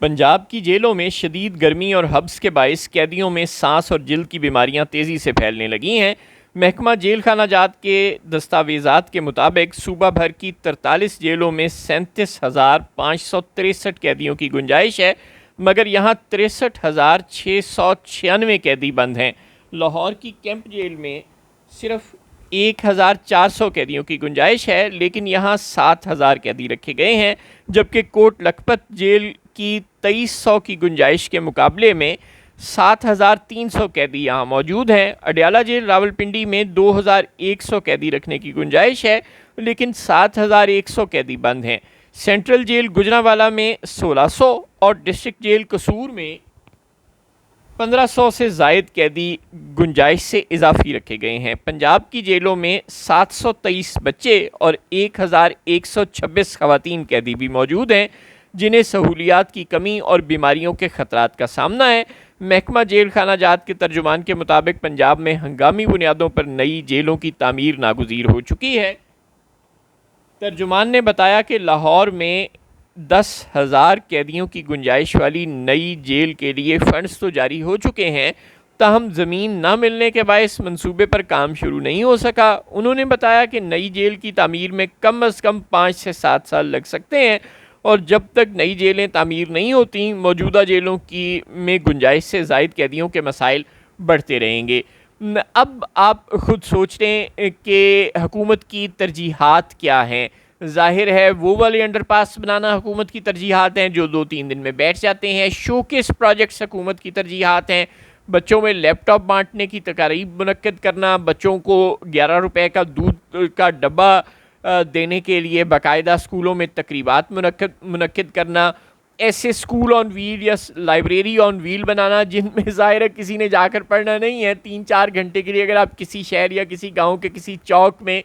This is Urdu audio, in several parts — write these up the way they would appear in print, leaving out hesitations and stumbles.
پنجاب کی جیلوں میں شدید گرمی اور حبس کے باعث قیدیوں میں سانس اور جلد کی بیماریاں تیزی سے پھیلنے لگی ہیں۔ محکمہ جیل خانہ جات کے دستاویزات کے مطابق صوبہ بھر کی 43 جیلوں میں 37,563 قیدیوں کی گنجائش ہے، مگر یہاں 63,696 قیدی بند ہیں۔ لاہور کی کیمپ جیل میں صرف 1,400 قیدیوں کی گنجائش ہے، لیکن یہاں 7,000 قیدی رکھے گئے ہیں، جبکہ کوٹ لکھپت جیل کی 2300 کی گنجائش کے مقابلے میں 7,300 قیدی یہاں موجود ہیں۔ اڈیالہ جیل راولپنڈی میں 2,100 قیدی رکھنے کی گنجائش ہے، لیکن 7,100 قیدی بند ہیں۔ سینٹرل جیل گجرانوالہ میں 1,600 اور ڈسٹرکٹ جیل قصور میں 1,500 سے زائد قیدی گنجائش سے اضافی رکھے گئے ہیں۔ پنجاب کی جیلوں میں 723 بچے اور 1,126 خواتین قیدی بھی موجود ہیں، جنہیں سہولیات کی کمی اور بیماریوں کے خطرات کا سامنا ہے۔ محکمہ جیل خانہ جات کے ترجمان کے مطابق پنجاب میں ہنگامی بنیادوں پر نئی جیلوں کی تعمیر ناگزیر ہو چکی ہے۔ ترجمان نے بتایا کہ لاہور میں 10,000 قیدیوں کی گنجائش والی نئی جیل کے لیے فنڈز تو جاری ہو چکے ہیں، تاہم زمین نہ ملنے کے باعث منصوبے پر کام شروع نہیں ہو سکا۔ انہوں نے بتایا کہ نئی جیل کی تعمیر میں کم از کم 5 سے 7 سال لگ سکتے ہیں، اور جب تک نئی جیلیں تعمیر نہیں ہوتی، موجودہ جیلوں میں گنجائش سے زائد قیدیوں کے مسائل بڑھتے رہیں گے۔ اب آپ خود سوچ رہے ہیں کہ حکومت کی ترجیحات کیا ہیں۔ ظاہر ہے وہ والے انڈر پاس بنانا حکومت کی ترجیحات ہیں جو 2-3 دن میں بیٹھ جاتے ہیں، شوکیس پروجیکٹس حکومت کی ترجیحات ہیں، بچوں میں لیپ ٹاپ بانٹنے کی تقاریب منعقد کرنا، بچوں کو 11 روپے کا دودھ کا ڈبہ دینے کے لیے باقاعدہ اسکولوں میں تقریبات منعقد کرنا، ایسے اسکول آن ویل یا لائبریری آن ویل بنانا جن میں ظاہر ہے کسی نے جا کر پڑھنا نہیں ہے۔ 3-4 گھنٹے کے لیے اگر آپ کسی شہر یا کسی گاؤں کے کسی چوک میں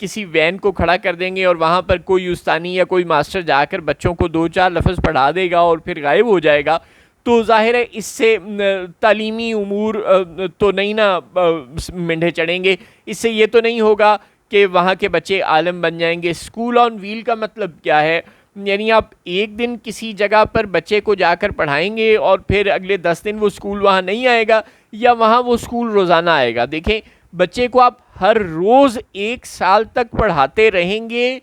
کسی وین کو کھڑا کر دیں گے اور وہاں پر کوئی استانی یا کوئی ماسٹر جا کر بچوں کو 2-4 لفظ پڑھا دے گا اور پھر غائب ہو جائے گا، تو ظاہر ہے اس سے تعلیمی امور تو نہیں نا منڈے چڑھیں گے، اس سے یہ تو نہیں ہوگا کہ وہاں کے بچے عالم بن جائیں گے۔ اسکول آن ویل کا مطلب کیا ہے؟ یعنی آپ ایک دن کسی جگہ پر بچے کو جا کر پڑھائیں گے اور پھر اگلے 10 دن وہ اسکول وہاں نہیں آئے گا، یا وہاں وہ اسکول روزانہ آئے گا؟ دیکھیں، بچے کو آپ ہر روز 1 سال تک پڑھاتے رہیں گے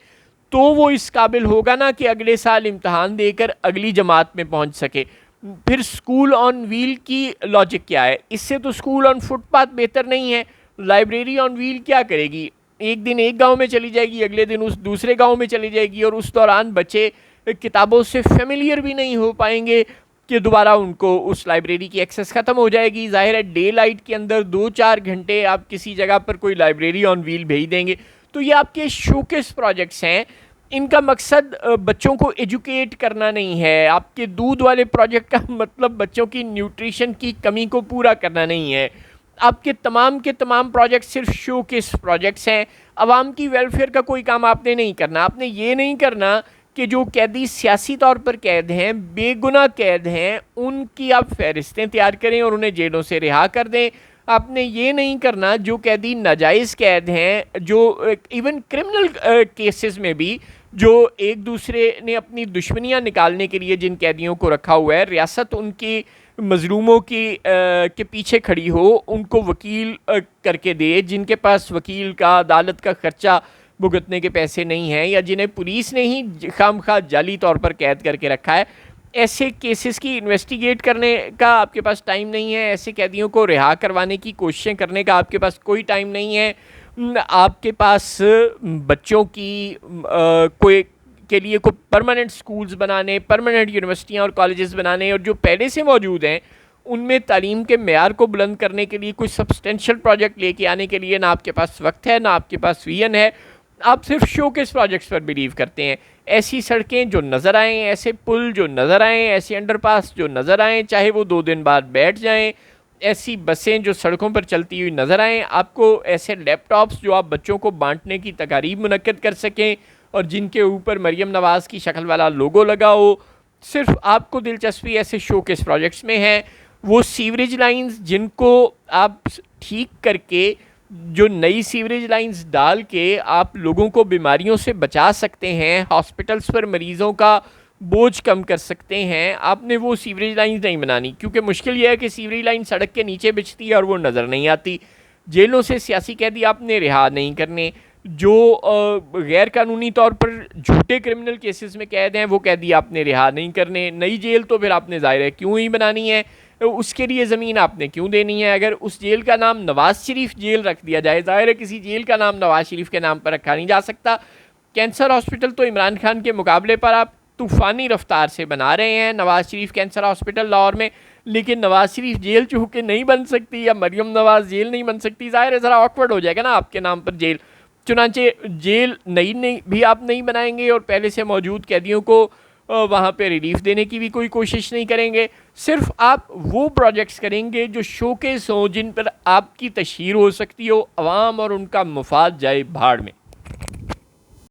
تو وہ اس قابل ہوگا نا کہ اگلے سال امتحان دے کر اگلی جماعت میں پہنچ سکے۔ پھر اسکول آن ویل کی لاجک کیا ہے؟ اس سے تو اسکول آن فٹ پاتھ بہتر نہیں ہے۔ لائبریری آن ویل کیا کرے گی؟ ایک دن ایک گاؤں میں چلی جائے گی، اگلے دن اس دوسرے گاؤں میں چلی جائے گی، اور اس دوران بچے کتابوں سے فیملیئر بھی نہیں ہو پائیں گے کہ دوبارہ ان کو اس لائبریری کی ایکسیس ختم ہو جائے گی۔ ظاہر ہے ڈے لائٹ کے اندر 2-4 گھنٹے آپ کسی جگہ پر کوئی لائبریری آن ویل بھیج دیں گے، تو یہ آپ کے شوکیس پروجیکٹس ہیں۔ ان کا مقصد بچوں کو ایجوکیٹ کرنا نہیں ہے۔ آپ کے دودھ والے پروجیکٹ کا مطلب بچوں کی نیوٹریشن کی کمی کو پورا کرنا نہیں ہے۔ آپ کے تمام پروجیکٹ صرف شو کیس پروجیکٹس ہیں۔ عوام کی ویلفیئر کا کوئی کام آپ نے نہیں کرنا۔ آپ نے یہ نہیں کرنا کہ جو قیدی سیاسی طور پر قید ہیں، بے گناہ قید ہیں، ان کی آپ فہرستیں تیار کریں اور انہیں جیلوں سے رہا کر دیں۔ آپ نے یہ نہیں کرنا جو قیدی ناجائز قید ہیں، جو ایون کرمنل کیسز میں بھی جو ایک دوسرے نے اپنی دشمنیاں نکالنے کے لیے جن قیدیوں کو رکھا ہوا ہے، ریاست ان کی مظلوموں کے پیچھے کھڑی ہو، ان کو وکیل کر کے دے، جن کے پاس وکیل کا عدالت کا خرچہ بھگتنے کے پیسے نہیں ہیں، یا جنہیں پولیس نے ہی خام خواہ جعلی طور پر قید کر کے رکھا ہے، ایسے کیسز کی انویسٹیگیٹ کرنے کا آپ کے پاس ٹائم نہیں ہے۔ ایسے قیدیوں کو رہا کروانے کی کوششیں کرنے کا آپ کے پاس کوئی ٹائم نہیں ہے۔ آپ کے پاس بچوں کی کے لیے کوئی پرماننٹ سکولز بنانے، پرماننٹ یونیورسٹیاں اور کالجز بنانے، اور جو پہلے سے موجود ہیں ان میں تعلیم کے معیار کو بلند کرنے کے لیے کوئی سبسٹینشل پروجیکٹ لے کے آنے کے لیے نہ آپ کے پاس وقت ہے، نہ آپ کے پاس ویژن ہے۔ آپ صرف شوکیس پروجیکٹس پر بلیو کرتے ہیں۔ ایسی سڑکیں جو نظر آئیں، ایسے پل جو نظر آئیں، ایسے انڈر پاس جو نظر آئیں، چاہے وہ 2 دن بعد بیٹھ جائیں، ایسی بسیں جو سڑکوں پر چلتی ہوئی نظر آئیں، آپ کو ایسے لیپ ٹاپس جو آپ بچوں کو بانٹنے کی تقاریب منعقد کر سکیں اور جن کے اوپر مریم نواز کی شکل والا لوگو لگا ہو، صرف آپ کو دلچسپی ایسے شوکیس پروجیکٹس میں ہے۔ وہ سیوریج لائنز جن کو آپ ٹھیک کر کے، جو نئی سیوریج لائنز ڈال کے آپ لوگوں کو بیماریوں سے بچا سکتے ہیں، ہاسپٹلز پر مریضوں کا بوجھ کم کر سکتے ہیں، آپ نے وہ سیوریج لائنز نہیں بنانی، کیونکہ مشکل یہ ہے کہ سیوریج لائن سڑک کے نیچے بچتی ہے اور وہ نظر نہیں آتی۔ جیلوں سے سیاسی قیدی آپ نے رہا نہیں کرنے، جو غیر قانونی طور پر جھوٹے کرمنل کیسز میں قید ہیں وہ قیدی آپ نے رہا نہیں کرنے۔ نئی جیل تو پھر آپ نے ظاہر ہے کیوں ہی بنانی ہے، اس کے لیے زمین آپ نے کیوں دینی ہے؟ اگر اس جیل کا نام نواز شریف جیل رکھ دیا جائے، ظاہر ہے کسی جیل کا نام نواز شریف کے نام پر رکھا نہیں جا سکتا۔ کینسر ہاسپٹل تو عمران خان کے مقابلے پر آپ طوفانی رفتار سے بنا رہے ہیں، نواز شریف کینسر ہاسپٹل لاہور میں، لیکن نواز شریف جیل چونکہ نہیں بن سکتی یا مریم نواز جیل نہیں بن سکتی، ظاہر ہے ذرا آکورڈ ہو جائے گا نا آپ کے نام پر جیل۔ چنانچہ جیل نئی بھی آپ نہیں بنائیں گے اور پہلے سے موجود قیدیوں کو وہاں پہ ریلیف دینے کی بھی کوئی کوشش نہیں کریں گے، صرف آپ وہ پروجیکٹس کریں گے جو شوکیس ہوں، جن پر آپ کی تشہیر ہو سکتی ہو، عوام اور ان کا مفاد جائے بھاڑ میں۔